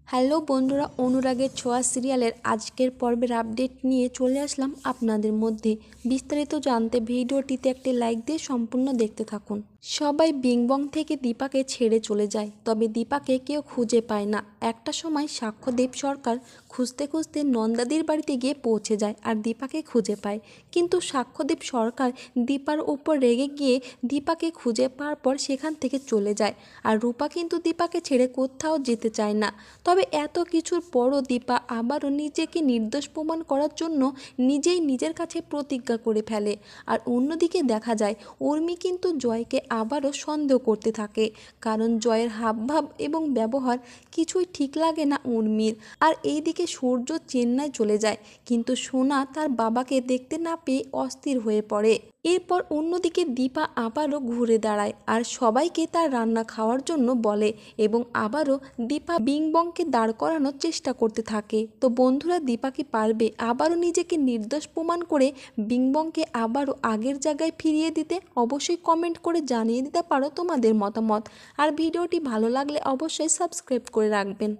Hello বন্ধুরা, অনুরাগের ছোঁয়া সিরিয়ালের আজকের পর্বের আপডেট নিয়ে চলে আসলাম আপনাদের মধ্যে। বিস্তারিত জানতে ভিডিওটিতে একটি লাইক দিয়ে সম্পূর্ণ দেখতে থাকুন। সবাই বিংবং থেকে দীপাকে ছেড়ে চলে যায়, তবে দীপাকে কেউ খুঁজে পায় না। একটা সময় সাক্ষ্যদেব সরকার খুঁজতে খুঁজতে নন্দাদির বাড়িতে গিয়ে পৌঁছে যায় আর দীপাকে খুঁজে পায়। কিন্তু সাক্ষ্যদেব সরকার দীপার উপর রেগে গিয়ে দীপাকে খুঁজে পাওয়ার পর সেখান থেকে চলে যায়। আর রূপা কিন্তু দীপাকে ছেড়ে কোথাও যেতে চায় না। তবে এত কিছুর পরও দীপা আবারও নিজেকে নির্দোষ প্রমাণ করার জন্য নিজেই নিজের কাছে প্রতিজ্ঞা করে ফেলে। আর অন্যদিকে দেখা যায় উর্মি কিন্তু জয়কে আবারও সন্দেহ করতে থাকে, কারণ জয়ের হাবভাব এবং ব্যবহার কিছুই ঠিক লাগে না উর্মির। আর এইদিকে সূর্য চেন্নাই চলে যায়, কিন্তু সোনা তার বাবাকে দেখতে না পেয়ে অস্থির হয়ে পড়ে। এরপর অন্যদিকে দীপা আবারও ঘুরে দাঁড়ায় আর সবাইকে তার রান্না খাওয়ার জন্য বলে এবং আবারও দীপা বিংবংকে দাঁড় করানোর চেষ্টা করতে থাকে। তো বন্ধুরা, দীপা কি পারবে আবারও নিজেকে নির্দোষ প্রমাণ করে বিংবংকে আবারও আগের জায়গায় ফিরিয়ে দিতে? অবশ্যই কমেন্ট করে জানিয়ে দিতে পারো তোমাদের মতামত। আর ভিডিওটি ভালো লাগলে অবশ্যই সাবস্ক্রাইব করে রাখবেন।